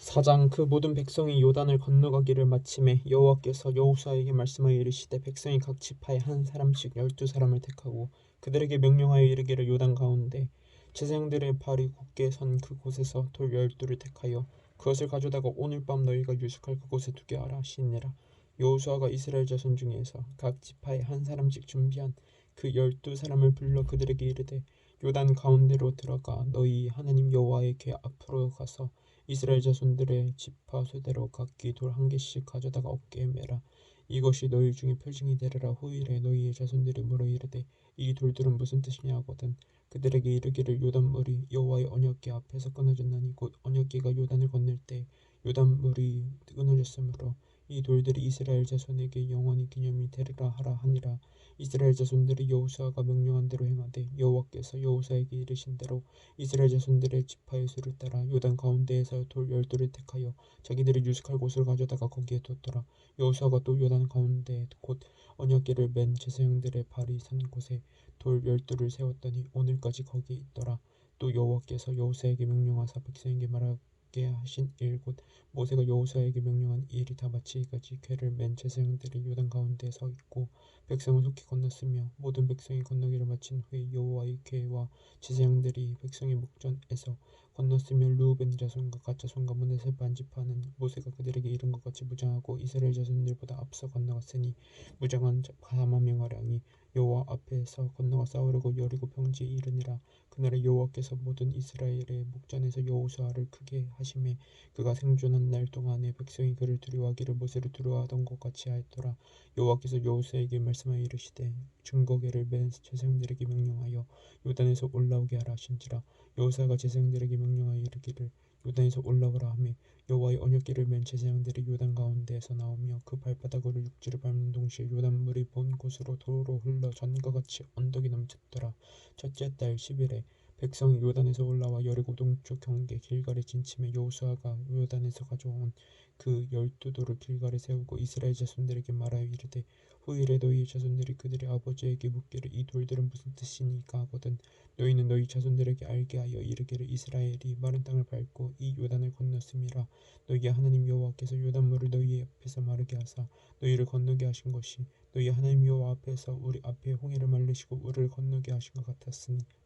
사장 그 모든 백성이 요단을 건너가기를 마침에 여호와께서 여호수아에게 말씀하여 이르시되 백성이 각 지파에 한 사람씩 12사람을 택하고 그들에게 명령하여 이르기를 요단 가운데 제사장들의 발이 굳게 선 그곳에서 돌 12를 택하여 그것을 가져다가 오늘 밤 너희가 유숙할 그곳에 두게 하라 하시니라. 여호수아가 이스라엘 자손 중에서 각 지파에 한 사람씩 준비한 그 12사람을 불러 그들에게 이르되 요단 가운데로 들어가 너희 하나님 여호와의 궤 앞으로 가서 이스라엘 자손들의 지파 수대로 각기 돌 한 개씩 가져다가 어깨에 매라. 이것이 너희 중에 표징이 되리라. 후일에 너희의 자손들이 물어 이르되 이 돌들은 무슨 뜻이냐 하거든 그들에게 이르기를 요단물이 여호와의 언약궤 앞에서 끊어졌나니 곧 언약궤가 요단을 건널 때 요단물이 끊어졌으므로 이 돌들이 이스라엘 자손에게 영원히 기념이 되리라 하라 하니라. 이스라엘 자손들이 여호수아가 명령한 대로 행하되 여호와께서 여호수아에게 이르신 대로 이스라엘 자손들의 지파의 수를 따라 요단 가운데에서 돌 12를 택하여 자기들이 유숙할 곳을 가져다가 거기에 뒀더라. 여호수아가 또 요단 가운데 곧 언약궤를 맨 제사장들의 발이 선 곳에 돌 12를 세웠더니 오늘까지 거기에 있더라. 또 여호와께서 여호수아에게 명령하사 백성에게 말하게 하신 일 곧 모세가 여호수아에게 명령한 일이 다 마치기까지 궤를 맨 제사장들이 요단 가운데에 서 있고 백성은 속히 건넜으며 모든 백성이 건너기를 마친 후에 여호와의 궤와 제사장들이 백성의 목전에서 건넜으며 르우벤 자손과 갓 자손과 므낫세 반지파는 모세가 그들에게 이른 것 같이 무장하고 이스라엘 자손들보다 앞서 건너갔으니 무장한 40,000명가량이 여호와 앞에서 건너가 싸우려고 여리고 평지에 이르니라. 그날에 여호와께서 모든 이스라엘의 목전에서 여호수아를 크게 하심에 그가 생존한 날 동안에 백성이 그를 두려워하기를 모세를 두려워하던 것 같이 하였더라. 여호와께서 여호수아에게 말씀하여 이르시되 증거궤를 맨 제사장들에게 명령하여 요단에서 올라오게 하라 하신지라. 여호수아가 제사장들에게 명령하여 이르기를 요단에서 올라오라 하며 여호와의 언약궤를 맨 제사장들이 요단 가운데에서 나오며 그 발바닥으로 육지를 밟는 동시에 요단물이 본 곳으로 도로 흘러 전과 같이 언덕이 넘쳤더라. 첫째 달 10일에 백성이 요단에서 올라와 여리고 동쪽 경계 길갈에 진침해 여호수아가 요단에서 가져온 그 12돌을 길갈에 세우고 이스라엘 자손들에게 말하여 이르되 후일에 너희의 자손들이 그들의 아버지에게 묻기를 이 돌들은 무슨 뜻이니까 하거든 너희는 너희 자손들에게 알게 하여 이르기를 이스라엘이 마른 땅을 밟고 이 요단을 건넜음이라. 너희의 하나님 여호와께서 요단물을 너희 앞에서 마르게 하사 너희를 건너게 하신 것이 너희 하나님 여호와 앞에서 우리 앞에 홍해를 말리시고 우리를 건너게 하신 것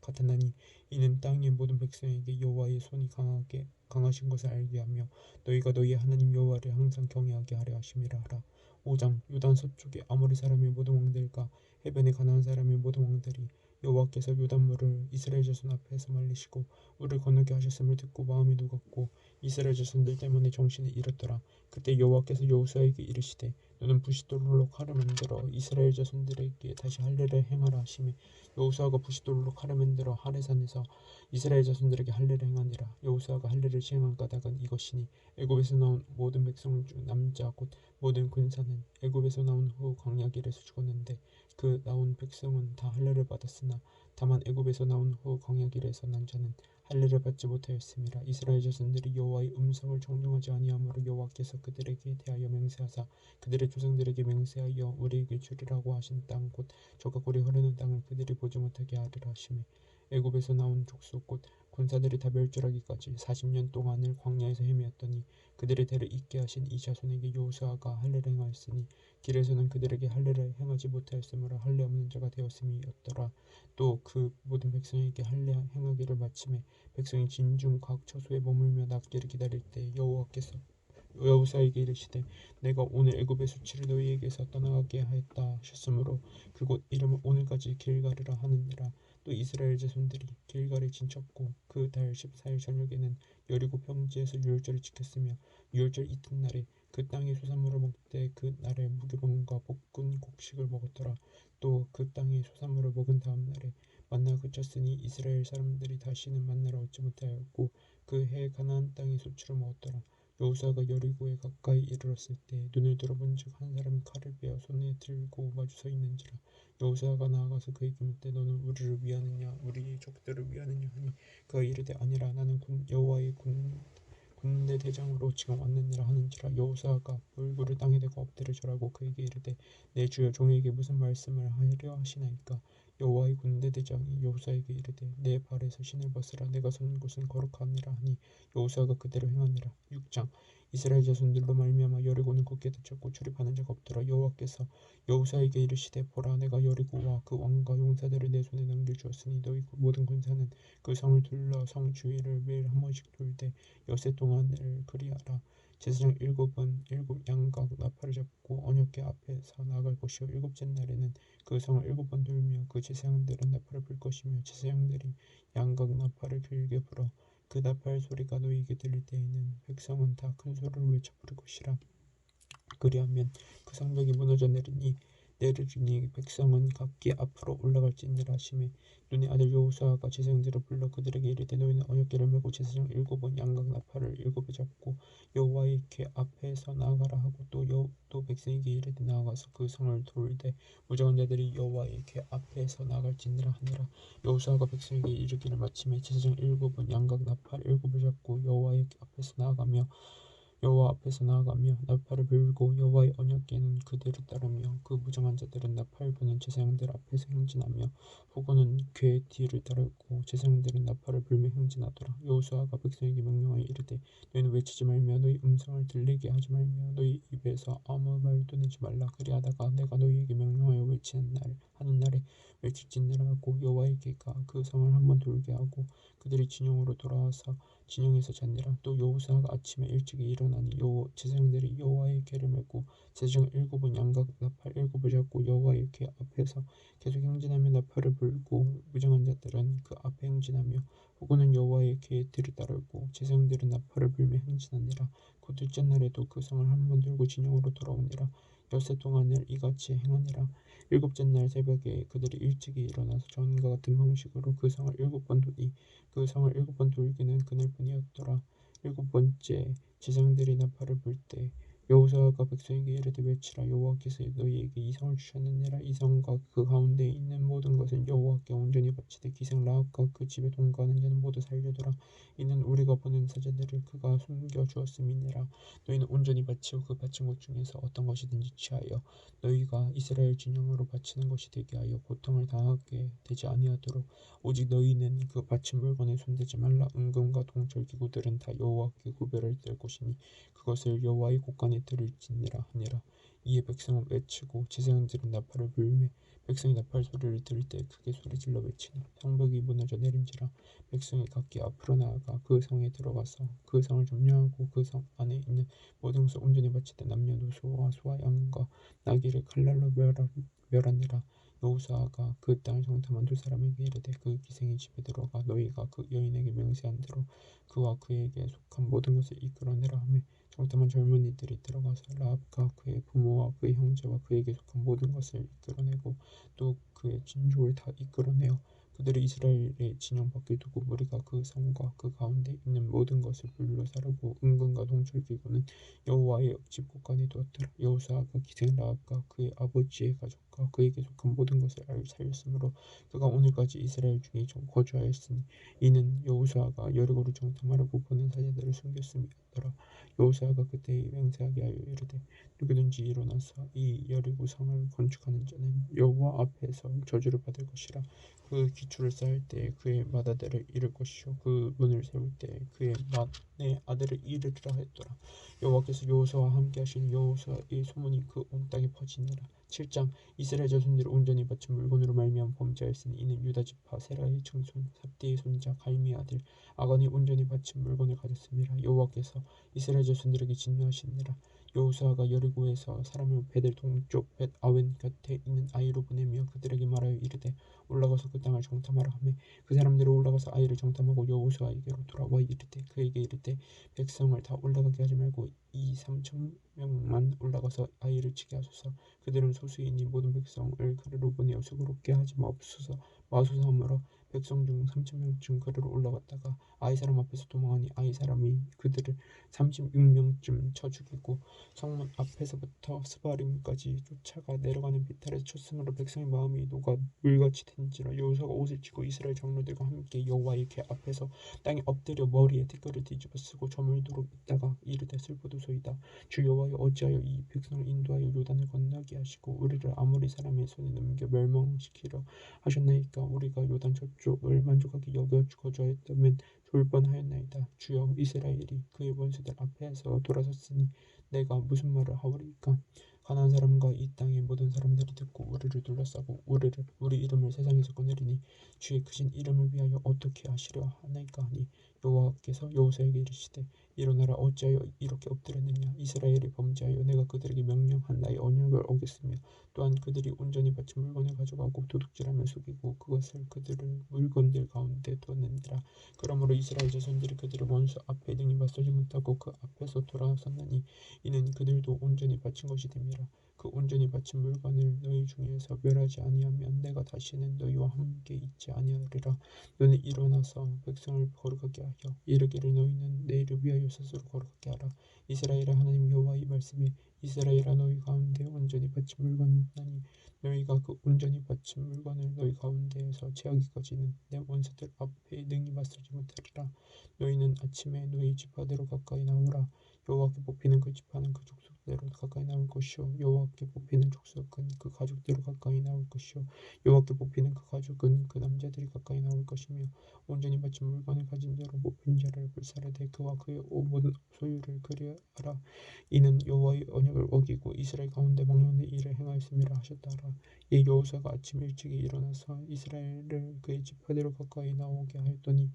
같았나니 이는 땅의 모든 백성에게 여호와의 손이 강하신 것을 알게 하며 너희가 너희 하나님 여호와를 항상 경외하게 하려 하심이라 하라. 5장 요단 서쪽에 아모리 사람의 모든 왕들과 해변에 가나안 사람의 모든 왕들이 여호와께서 요단물을 이스라엘 자손 앞에서 말리시고 우리를 건너게 하셨음을 듣고 마음이 녹았고 이스라엘 자손들 때문에 정신을 잃었더라. 그때 여호와께서 여호수아에게 이르시되 너는 부싯돌로 칼을 만들어 이스라엘 자손들에게 다시 할례를 행하라 하시매 여호수아가 부싯돌로 칼을 만들어 하레산에서 이스라엘 자손들에게 할례를 행하니라. 여호수아가 할례를 시행한 까닭은 이것이니 애굽에서 나온 모든 백성 중 남자 곧 모든 군사는 애굽에서 나온 후 광야 길에서 죽었는데 그 나온 백성은 다 할례를 받았으나 다만 애굽에서 나온 후 광야 길에서 난 자는 할례를 받지 못하였음이라. 이스라엘 자손들이 여호와의 음성을 정령하지 아니하므로 여호와께서 그들에게 대하여 맹세하사 그들의 조상들에게 맹세하여 우리에게 주리라고 하신 땅 곧 저가 꿀이 흐르는 땅을 그들이 보지 못하게 하리라 하시매 애굽에서 나온 족속 곧 군사들이 다 멸절하기까지 40년 동안을 광야에서 헤매었더니 그들의 대를 잇게 하신 이 자손에게 여호수아가 할례를 행하였으니 길에서는 그들에게 할례를 행하지 못하였으므로 할례 없는 자가 되었음이었더라. 또 그 모든 백성에게 할례 행하기를 마침에 백성이 진중 각 처소에 머물며 낫기를 기다릴 때 여호와께서 여호수아에게 이르시되 내가 오늘 애굽의 수치를 너희에게서 떠나가게 하였다 하셨으므로 그곳 이름을 오늘까지 길갈이라 하느니라. 또 이스라엘 자손들이 길갈에 진쳤고 그 달 14일 저녁에는 여리고 평지에서 유월절을 지켰으며 유월절 이튿날에 그 땅의 소산물을 먹되 그 날에 무교병과 볶은 곡식을 먹었더라. 또 그 땅의 소산물을 먹은 다음 날에 만나가 그쳤으니 이스라엘 사람들이 다시는 만나를 얻지 못하였고 그 해 가나안 땅의 소출을 먹었더라. 여호수아가 여리고에 가까이 이르렀을 때 눈을 들어본즉 한 사람이 칼을 베어 손에 들고 마주 서 있는지라. 여호수아가 나아가서 그에게 묻되 너는 우리를 위하느냐 우리의 적들을 위하느냐 하니 그가 이르되 아니라 나는 여호와의 군대 대장으로 지금 왔느니라 하는지라. 여호수아가 얼굴을 땅에 대고 엎드려 절하고 그에게 이르되 내 주여 종에게 무슨 말씀을 하려 하시나이까. 여호와의 군대대장이 여호수아에게 이르되 내 발에서 신을 벗으라 내가 선 곳은 거룩하니라 하니 여호수아가 그대로 행하니라. 6장 이스라엘 자손들로 말미암아 여리고는 굳게 닫혔고 출입하는 자가 없더라. 여호와께서 여호수아에게 이르시되 보라 내가 여리고와 그 왕과 용사들을 내 손에 넘겨주었으니 너희 모든 군사는 그 성을 둘러 성 주위를 매일 한 번씩 돌되 엿새 동안을 그리하라. 제사장 일곱은 일곱 양각 나팔을 잡고 언약궤 앞에서 나갈 것이요 일곱째 날에는 그 성을 일곱 번 돌며 그 제사장들은 나팔을 불 것이며 제사장들이 양각 나팔을 길게 불어 그 나팔 소리가 너희에게 들릴 때에는 백성은 다 큰 소리로 외쳐 부를 것이라. 그리하면 그 성벽이 무너져 내리니 백성은 각기 앞으로 올라갈지니라 하시매 눈의 아들 여호수아가 제사장들을 불러 그들에게 이르되 너희는 언약궤를 메고 제사장 일곱은 양각 나팔을 일곱에 잡고 여호와의 궤 앞에서 나아가라 하고 또 백성에게 이르되 나아가서 그 성을 돌되 무장한 자들이 여호와의 궤 앞에서 나아갈지니라 하니라. 여호수아가 백성에게 이르기를 마침에 제사장 일곱은 양각 나팔 일곱을 잡고 여호와 앞에서 나아가며 나팔을 불고 여호와의 언약궤는 그들을 따르며 그 무장한 자들은 나팔 부는 제사장들 앞에서 행진하며 후고는 궤 뒤를 따르고 제사장들은 나팔을 불며 행진하더라. 여호수아가 백성에게 명령하여 이르되 너희는 외치지 말며 너희 음성을 들리게 하지 말며 너희 입에서 아무 말도 내지 말라. 그리하다가 내가 너희에게 명령하여 하는 날에 외칠지니라 하고 여호와의 궤가 그 성을 한번 돌게 하고 그들이 진영으로 돌아와서 진영에서 잤니라. 또 여호수아가 아침에 일찍이 일어나니 제사장들이 여호와의 궤를 메고 제사장 일곱은 양각 나팔 일곱을 잡고 여호와의 궤 앞에서 계속 행진하며 나팔을 불고 무장한 자들은 그 앞에 행진하며 후고는 여호와의 궤 뒤를 따르고 제사장들은 나팔을 불며 행진하니라. 그 둘째 날에도 그 성을 한 번 돌고 진영으로 돌아오니라. 엿새 동안을 이같이 행하니라. 일곱째 날 새벽에 그들이 일찍이 일어나서 전과 같은 방식으로 그 성을 일곱 번 돌이 그 성을 일곱 번 돌기는 그날뿐이었더라. 일곱 번째 제사장들이 나팔을 불 때 여호수아가 백성에게 이르되 외치라. 여호와께서 너희에게 이 성을 주셨느니라. 이 성과 그 가운데 있는 모든 것은 여호와께 온전히 바치되 기생 라합과 그 집에 동거하는 자는 모두 살려두라. 이는 우리가 보낸 사자들을 그가 숨겨 주었음이니라. 너희는 온전히 바치고 그 바친 것 중에서 어떤 것이든지 취하여 너희가 이스라엘 진영으로 바치는 것이 되게 하여 고통을 당하게 되지 아니하도록 오직 너희는 그 바친 물건에 손대지 말라. 은금과 동철 기구들은 다 여호와께 구별을 될 것이니 그것을 여호와의 곳간에 들을지니라 하니라. 이에 백성은 외치고 제사장들은 나팔을 불매 백성이 나팔 소리를 들을 때 크게 소리질러 외치니 성벽이 무너져 내린지라. 백성이 각기 앞으로 나아가 그 성에 들어가서 그 성을 점령하고 그 성 안에 있는 모든 것을 온전히 바치되 남녀노소와 소와 양과 나귀를 칼날로 멸하니라. 여호수아가 그 땅을 정탐한 두 사람에게 이르되 그 기생의 집에 들어가 너희가 그 여인에게 맹세한 대로 그와 그에게 속한 모든 것을 이끌어내라 하며 정탐한 젊은이들이 들어가서 라합과 그의 부모와 그의 형제와 그에게 속한 모든 것을 이끌어내고 또 그의 진족을 다 이끌어내어 그들을 이스라엘의 진영 밖에 두고 우리가 그 성과 그 가운데 있는 모든 것을 불로 사르고 은금과 동철기구는 여호와의 집 곳간에 두었더라. 여호수아가 기생 라합과 그의 아버지의 가족과 그에게 속한 모든 것을 살렸으므로 그가 오늘까지 이스라엘 중에 거주하였으니 이는 여호수아가 여리고를 정탐하려고 보낸 사자들을 숨겼음이었더라. 여호수아가 그때 맹세하게 하여 이르되 누구든지 일어나서 이 여리고 성을 건축하는 자는 여호와 앞에서 저주를 받을 것이라. 그 기초를 쌓을 때 그의 맏아들을 잃을 것이요 그 문을 세울 때 그의 맏내 아들을 잃으리라 했더라. 여호와께서 여호수아와 함께 하시니 여호수아의 소문이 그 온 땅에 퍼지니라. 7장 이스라엘 자손들이 온전히 바친 물건으로 말미암아 범죄하였으니 이는 유다 지파 세라의 증손 삽디의 손자 갈미의 아들 아간이 온전히 바친 물건을 가졌음이라. 여호와께서 이스라엘 자손들에게 진노하시니라. 여호수아가 여리고에서 사람을 벳의 동쪽 벳 아웬 곁에 있는 아이로 보내며 그들에게 말하여 이르되 올라가서 그 땅을 정탐하라 하매 그 사람들이 올라가서 아이를 정탐하고 여호수아에게로 돌아와 이르되 그에게 이르되 백성을 다 올라가게 하지 말고 이 3,000명만 올라가서 아이를 치게 하소서. 그들은 소수이니 모든 백성을 그리로 보내어 수고롭게 하지 마소서 하므로 백성 중 3,000명쯤 그리로 올라갔다가 아이 사람 앞에서 도망하니 아이 사람이 그들을 36명쯤 쳐 죽이고 성문 앞에서부터 스바림까지 쫓아가 내려가는 비탈에서 쳤으므로 백성의 마음이 녹아 물같이 된지라 여호수아가 옷을 찢고 이스라엘 장로들과 함께 여호와의 궤 앞에서 땅에 엎드려 머리에 티끌을 뒤집어 쓰고 저물도록 있다가 이르되 슬퍼도소이다. 주 여호와여 어찌하여 이 백성을 인도하여 요단을 건너게 하시고 우리를 아모리 사람의 손에 넘겨 멸망시키려 하셨나이까. 우리가 요단 저쪽을 만족하게 여겨 거주하였다면 좋을 뻔하였나이다. 주여 이스라엘이 그의 원수들 앞에서 돌아섰으니 내가 무슨 말을 하오리이까. 가나안 사람과 이 땅의 모든 사람들이 듣고 우리를 둘러싸고 우리 이름을 세상에서 꺼내리니 주의 크신 이름을 위하여 어떻게 하시려 하나이까 하니 여호와께서 여호수아에게 이르시되 일어나라 어찌하여 이렇게 엎드렸느냐. 이스라엘이 범죄하여 내가 그들에게 명령한 나의 언약을 어겼으며 또한 그들이 온전히 바친 물건을 가져가고 도둑질하며 속이고 그것을 그들의 물건들 가운데 두었느니라. 그러므로 이스라엘 자손들이 그들의 원수 앞에 능히 맞서지 못하고 그 앞에서 돌아섰나니 이는 그들도 온전히 바친 것이 됨이라. 그 온전히 바친 물건을 너희 중에서 멸하지 아니하면 내가 다시는 너희와 함께 있지 아니하리라. 너는 일어나서 백성을 거룩하게 하여 이르기를 너희는 내일을 위하여 스스로 거룩하게 하라. 이스라엘의 하나님 여호와의 말씀에 이스라엘아 너희 가운데 온전히 바친 물건이 있나니 너희가 그 온전히 바친 물건을 너희 가운데에서 취하기까지는 내 원수들 앞에 능히 맞서지 못하리라. 너희는 아침에 너희 지파대로 가까이 나오라. 여호와께 뽑히는 그 지파는 그 족속대로 가까이 나올 것이요 여호와께 뽑히는 족속은 그 가족대로 가까이 나올 것이요 여호와께 뽑히는 그 가족은 그 남자들이 가까이 나올 것이며 온전히 바친 물건을 가진 자로 뽑힌 자를 불사르되 그와 그의 모든 소유를 그리하라. 이는 여호와의 언약을 어기고 이스라엘 가운데 망령된 일을 행하였음이라 하셨다라. 이 여호수아가 아침 일찍이 일어나서 이스라엘을 그의 지파대로 가까이 나오게 하였더니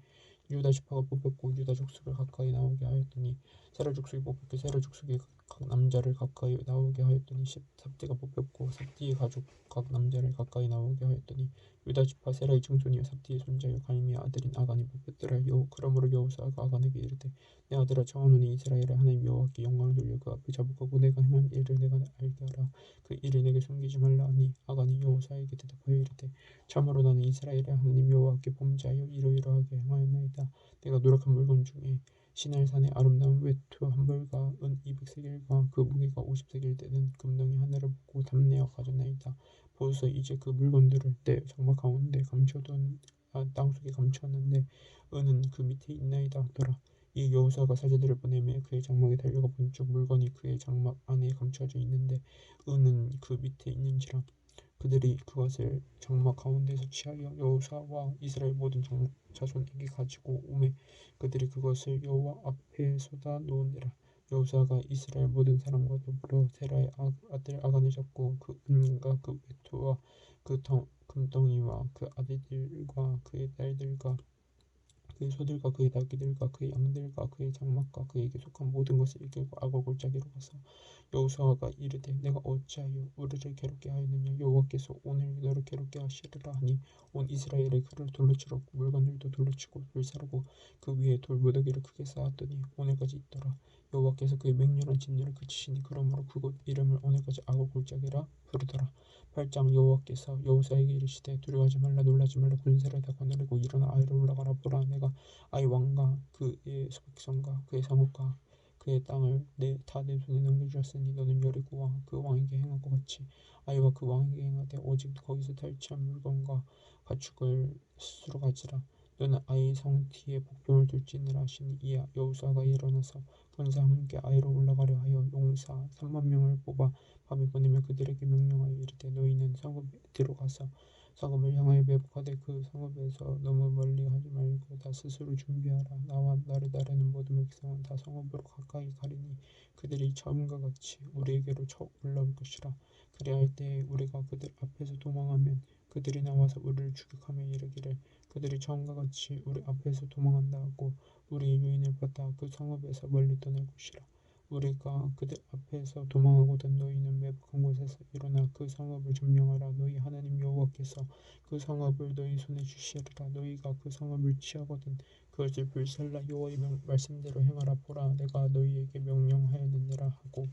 유다 지파가 뽑혔고 유다 족속을 가까이 나오게 하였더니 세라 족속이 뽑혔고 세라 족속의 각 남자를 가까이 나오게 하였더니 삽디가 뽑혔고 삽디의 가족 각 남자를 가까이 나오게 하였더니 유다 지파 세라의 증손이요 삽디의 손자요 갈미의 아들인 아간이 뽑혔더라. 그러므로 여호수아가 아간에게 이르되 내 아들아 청하노니 이스라엘의 하나님 여호와께 영광을 돌려 그 앞에 자복하고 내가 행한 일을 내가 알게 하라. 그 일을 내게 숨기지 말라 하니 아간이 여호수아에게 대답하여 이르되 참으로 나는 이스라엘의 하나님 여호와께 범죄하여 이러이러하게 행하였나이다. 내가 노력한 물건 중에 시날산의 아름다운 외투 한 벌과 은 200세겔과 그 무게가 50세겔 되는 금덩이 하나를 보고 담내어 가졌나이다. 보소서 이제 그 물건들을 내 장막 가운데 감춰둔 땅속에 감추었는데 은은 그 밑에 있나이다 하더라. 이 여호수아가 사제들을 보내매 그의 장막에 달려가 본즉 물건이 그의 장막 안에 감춰져 있는데 은은 그 밑에 있는지라. 그들이 그것을 장막 가운데서 취하여 여호수아와 이스라엘 모든 자손에게 가지고 오매 그들이 그것을 여호와 앞에 쏟아 놓으니라. 여호수아가 이스라엘 모든 사람과 더불어 세라의 아들 아간을 잡고 그 은과 그 외투와 그 금덩이와 그 아들들과 그의 딸들과 그의 소들과 그의 나귀들과 그의 양들과 그의 장막과 그에게 속한 모든 것을 이끌고 악을 골짜기로 가서 여호수아가 이르되 내가 어찌하여 우리를 괴롭게 하였느냐. 여호와께서 오늘 너를 괴롭게 하시리라 하니 온 이스라엘의 그를 돌로 치렀고 물건들도 돌로 치고 불사르고 그 위에 돌 무더기를 크게 쌓았더니 오늘까지 있더라. 여호와께서 그의 맹렬한 진노를 그치시니 그러므로 그곳 이름을 오늘까지 악을 골짜기라 부르더라. 8장 여호와께서 여호수아에게 이르시되 두려워하지 말라 놀라지 말라 군사를 다 거느리고 일어나 아이로 올라가라. 보라 내가 아이 왕과 그의 백성과 그의 상업과 그의 땅을 다 내 손에 넘겨주었으니 너는 여리고와 그 왕에게 행한 것 같이 아이와 그 왕에게 행하되 오직 거기서 탈취한 물건과 가축을 스스로 가지라. 너는 아이 성티에 복병을 둘지니라 하시니 이에 여호수아가 일어나서 군사와 함께 아이로 올라가려 하여 용사 3만 명을 뽑아 밤에 보내며 그들에게 명령하여 이르되 너희는 성읍에 들어가서 성읍을 향하여 매복하되 그 성읍에서 너무 멀리 하지 말고 다 스스로 준비하라. 나와 나를 따르는 모든 백성은 다 성읍으로 가까이 가리니 그들이 처음과 같이 우리에게로 쳐 올라올 것이라. 그리할 때에 우리가 그들 앞에서 도망하면 그들이 나와서 우리를 추격하며 이르기를 그들이 처음과 같이 우리 앞에서 도망한다 하고 우리의 유인을 받아 그 성읍에서 멀리 떠날 것이라. 우리가 그들 앞에서 도망하거든 너희는 매복한 곳에서 일어나 그 성읍을 점령하라. 너희 하나님 여호와께서 그 성읍을 너희 손에 주시리라. 너희가 그 성읍을 취하거든 그것을 불살라 여호와의 말씀대로 행하라. 보라 내가 너희에게 명령하였느니라 하고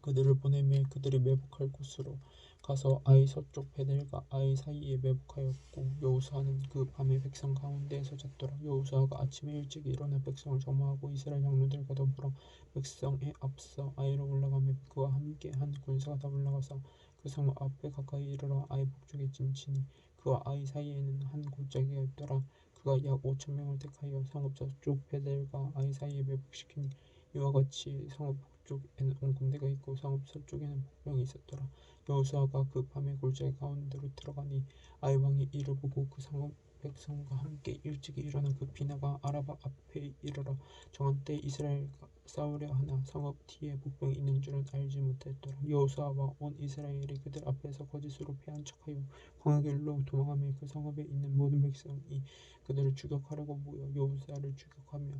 그들을 보내매 그들이 매복할 곳으로 가서 아이 서쪽 베델과 아이 사이에 매복하였고 여호수아는 그 밤에 백성 가운데에서 잤더라. 여호수아가 아침에 일찍 일어나 백성을 점호하고 이스라엘 장로들과 더불어 백성에 앞서 아이로 올라가며 그와 함께 한 군사가 다 올라가서 그 성 앞에 가까이 이르러 아이 북쪽에 진치니 그와 아이 사이에는 한 골짜기가 있더라. 그가 약 5천 명을 택하여 성읍 저쪽 베델과 아이 사이에 매복시키니 이와 같이 성읍 북쪽에는 온 군대가 있고 성읍 서쪽에는 복병이 있었더라. 여호수아가 그 밤에 골짜기 가운데로 들어가니 아이 왕이 이를 보고 그 성읍 백성과 함께 일찍이 일어나 급히 나가 아라바 앞에 이르러 정한 때 이스라엘과 싸우려 하나 성읍 뒤에 복병이 있는 줄은 알지 못했더라. 여호수아와 온 이스라엘이 그들 앞에서 거짓으로 패한 척하여 광야길로 도망하며 그 성읍에 있는 모든 백성이 그들을 추격하려고 모여 여호수아를 추격하며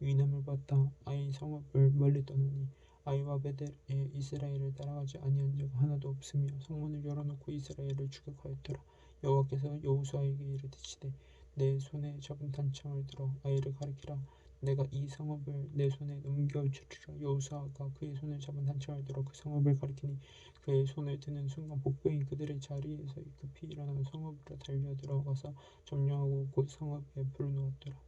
위임을 받다 아이 성읍을 멀리 떠나니 아이와 베델에 이스라엘을 따라가지 아니한 자가 하나도 없으며 성문을 열어놓고 이스라엘을 추격하였더라. 여호와께서 여호수아에게 이르시되 내 손에 잡은 단창을 들어 아이를 가리키라. 내가 이 성읍을 내 손에 넘겨주리라. 여호수아가 그의 손에 잡은 단창을 들어 그 성읍을 가리키니 그의 손을 드는 순간 복병이 그들의 자리에서 급히 일어나 성읍으로 달려들어가서 점령하고 곧 성읍에 불을 놓았더라.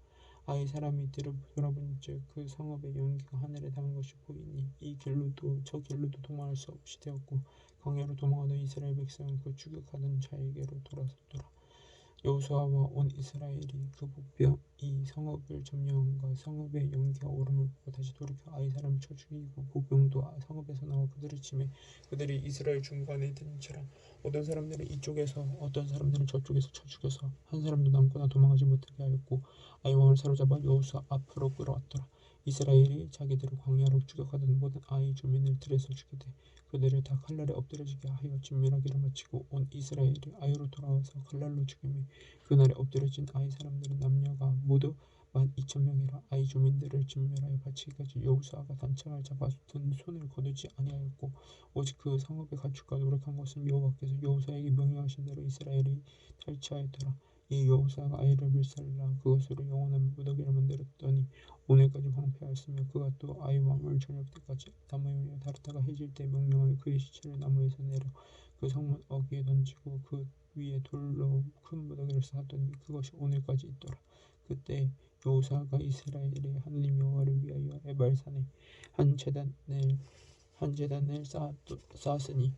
아이 사람이 뒤를 돌아본즉 그 성읍의 연기가 하늘에 닿은 것이 보이니 이 길로도 저 길로도 도망할 수 없이 되었고 광야로 도망하던 이스라엘 백성은 그 추격하던 자에게로 돌아섰더라. 여호수아와 온 이스라엘이 그 복병이 성읍을 점령한가 성읍의 연기가 오름을 보고 다시 돌이켜 아이 사람을 쳐 죽이고 복병도 성읍에서 나와 그들을 치매 그들이 이스라엘 중간에 든지라. 어떤 사람들은 이쪽에서 어떤 사람들은 저쪽에서 쳐 죽여서 한 사람도 남거나 도망하지 못하게 하였고 아이 왕을 사로잡아 여호수아 앞으로 끌어왔더라. 이스라엘이 자기들을 광야로 추격하던 모든 아이 주민을 들에서 죽이되 그들을 다 칼날에 엎드려지게 하여 진멸하기를 마치고 온 이스라엘이 아이로 돌아와서 칼날로 죽이며 그날에 엎드려진 아이 사람들은 남녀가 모두 12,000명이라. 아이 주민들을 진멸하여 바치기까지 여호수아가 단창을 잡아 든 손을 거두지 아니하였고 오직 그 성읍의 가축과 노력한 것은 여호와께서 여호수아에게 명령하신 대로 이스라엘이 탈취하였더라. 이 여호수아가 아이를 불살라 그것으로 영원한 무더기를 만들었더니 오늘까지 황폐하였으며 그가 또 아이 왕을 저녁 때까지 나무에 올려 다루다가 해질 때 명령하여 그의 시체를 나무에서 내려 그 성문 어귀에 던지고 그 위에 돌로 큰 무더기를 쌓았더니 그것이 오늘까지 있더라. 그때 여호수아가 이스라엘의 하나님 여호와를 위하여 에발산에 한 제단을 쌓았으니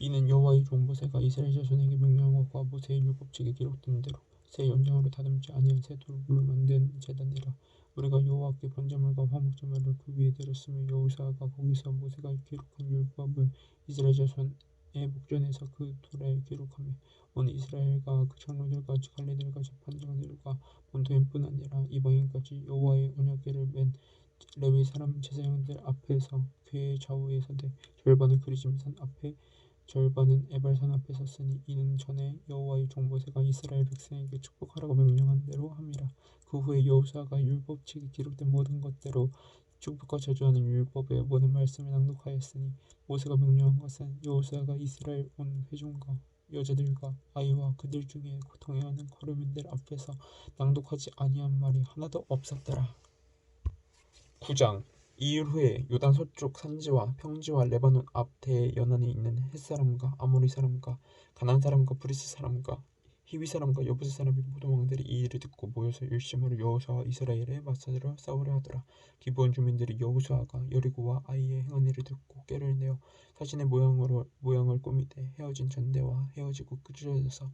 이는 여호와의 종 모세가 이스라엘 자손에게 명령한 것과 모세의 율법책에 기록된 대로 새 연장으로 다듬지 아니한 새 돌로 만든 제단이라. 우리가 여호와께 번제물과 화목제물을 그 위에 드렸으며 여호수아가 거기서 모세가 기록한 율법을 이스라엘 자손의 목전에서 그 돌에 기록하며 온 이스라엘과 그 장로들과 관리들과 재판장들과 본토인뿐 아니라 이방인까지 여호와의 언약궤를 맨 레위 사람 제사장들 앞에서 궤의 좌우에 서되 절반은 그리심산 앞에 절반은 에발산 앞에 섰으니 이는 전에 여호와의 종 모세가 이스라엘 백성에게 축복하라고 명령한 대로 함이라. 그 후에 여호수아가 율법책에 기록된 모든 것대로 축복과 저주하는 율법의 모든 말씀을 낭독하였으니 모세가 명령한 것은 여호수아가 이스라엘 온 회중과 여자들과 아이와 그들 중에 동행하는 거류민들 앞에서 낭독하지 아니한 말이 하나도 없었더라. 9장. 이 일 후에 요단 서쪽 산지와 평지와 레바논 앞 대에 연안에 있는 헷사람과 아모리 사람과 가나안 사람과 브리스 사람과 히위 사람과 여부스 사람의 모든 왕들이 이 일을 듣고 모여서 일심으로 여호수아와 이스라엘에 맞서러 싸우려 하더라. 기브온 주민들이 여호수아가 여리고와 아이에 행한 일을 듣고 꾀를 내어 자신의 모양을 꾸미되 헤어진 전대와 헤어지고 찢어져서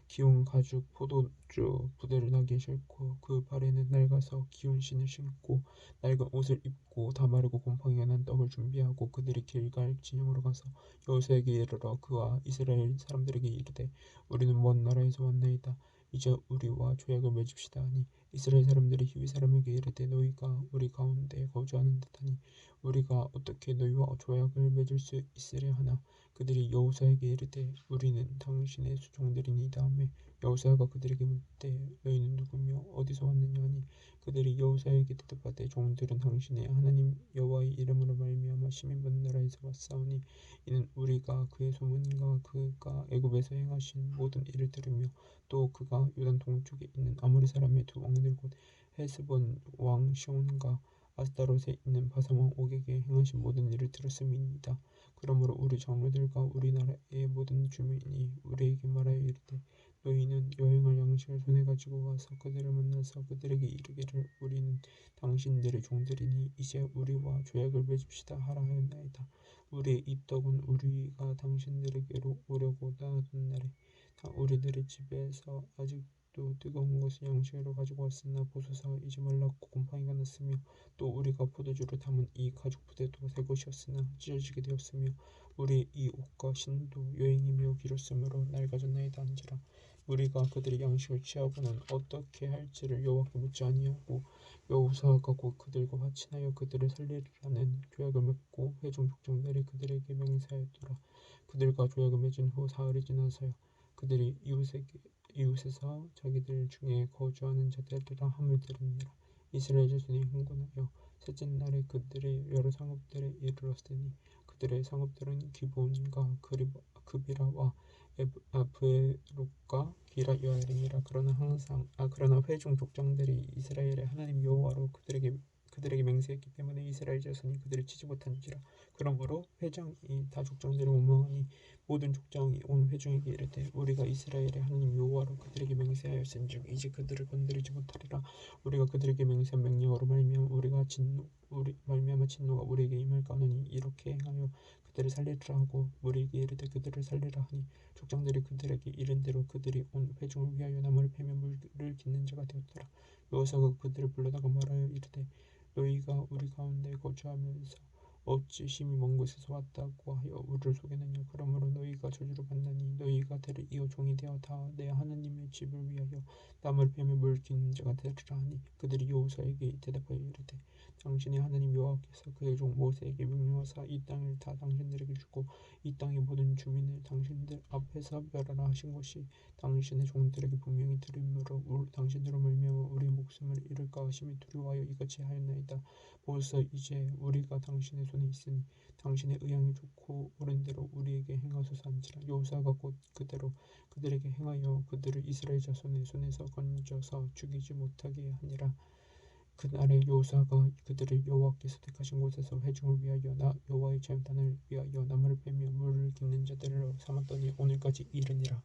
기운 가죽 포도주 부대를 나귀에 싣고 그 발에는 낡아서 기운 신을 신고 낡은 옷을 입고 다 마르고 곰팡이가 난 떡을 준비하고 그들이 길갈 진영으로 가서 여호수아에게 이르러 그와 이스라엘 사람들에게 이르되 우리는 먼 나라에서 왔나이다. 이제 우리와 조약을 맺읍시다 하니 이스라엘 사람들이 히위 사람에게 이르되 너희가 우리 가운데 거주하는 듯하니 우리가 어떻게 너희와 조약을 맺을 수 있으랴 하나 그들이 여호수아에게 이르되 우리는 당신의 종들이니이다 하매 여호수아가 그들에게 묻되 너희는 누구며 어디서 왔느냐 하니 그들이 여호수아에게 대답하되 종들은 당신의 하나님 여호와의 이름으로 말미암아 심히 먼 나라에서 왔사오니 이는 우리가 그의 소문과 그가 애굽에서 행하신 모든 일을 들으며 또 그가 요단 동쪽에 있는 아모리 사람의 두 왕들 곧 헤스본 왕 시온과 아스타롯에 있는 바사왕 옥에게 행하신 모든 일을 들었음이니이다. 그러므로 우리 장로들과 우리나라의 모든 주민이 우리에게 말하여 이르되 너희는 여행할 양식을 손에 가지고 와서 그들을 만나서 그들에게 이르기를 우리는 당신들의 종들이니 이제 우리와 조약을 맺읍시다 하라 하였나이다. 우리의 입덕은 우리가 당신들에게로 오려고 떠나던 날에 우리들의 집에서 아직도 뜨거운 것을 양식으로 가지고 왔으나 보소서 이제 말랐고 곰팡이가 났으며 또 우리가 포도주를 담은 이 가죽 부대도 새 것이었으나 찢어지게 되었으며 우리의 이 옷과 신도 여행이 매우 길었으므로 낡아졌나이다 한지라. 우리가 그들의 양식을 취하고는 어떻게 할지를 여호와께 묻지 아니하고 여호사가 곧 그들과 화친하여 그들을 살리라는 조약을 맺고 회중 족장들이 그들에게 맹세하였더라. 그들과 조약을 맺은 후 사흘이 지나서야 그들이 이웃에서 자기들 중에 거주하는 자들이라 함을 들으니라. 이스라엘 자손이 흥분하여 셋째 날에 그들의 여러 상업들에 이르렀으니 그들의 상업들은 기브온과 그비라와 브에롯과 기럇 여아림이라. 그러나 회중 족장들이 이스라엘의 하나님 여호와로 그들에게 맹세했기 때문에 이스라엘 자손이 그들을 치지 못한지라. 그러므로 회장이 다 족장들을 원망하니 모든 족장이 온 회중에게 이르되 우리가 이스라엘의 하나님 여호와로 그들에게 맹세하였은즉 이제 그들을 건드리지 못하리라. 우리가 그들에게 맹세한 명령으로 말미암아 진노가 우리에게 임할까 하노니 이렇게 행하여 그들을 살리리라 하고 우리에게 이르되 그들을 살리라 하니 족장들이 그들에게 이른 대로 그들이 온 회중을 위하여 나무를 패며 물을 깃는 자가 되었더라. 여호사가 그들을 불러다가 말하여 이르되 너희가 우리 가운데 거주하면서 어찌 심히 먼 곳에서 왔다고 하여 우리를 속이느냐. 그러므로 너희가 저주를 받나니 너희가 대를 이어 종이 되어 다 내 하나님의 집을 위하여 나무를 패며 물을 깃는 자가 되리라 하니 그들이 여호사에게 대답하여 이르되 당신의 하나님 여호와께서 그의 종 모세에게 명령하사 이 땅을 다 당신들에게 주고 이 땅의 모든 주민을 당신들 앞에서 멸하라 하신 것이 당신의 종들에게 분명히 들으므로 당신들로 말미암아 우리의 목숨을 잃을까 하심이 두려워하여 이같이 하였나이다. 보소서 이제 우리가 당신의 손에 있으니 당신의 의향이 좋고 옳은 대로 우리에게 행하소서 한지라. 여호사가 곧 그대로 그들에게 행하여 그들을 이스라엘 자손의 손에서 건져서 죽이지 못하게 하니라. 그날에 여호사가 그들을 여호와께서 택하신 곳에서 회중을 위하여 여호와의 제단을 위하여 나무를 빼며 물을 깃는 자들로 삼았더니 오늘까지 이르니라.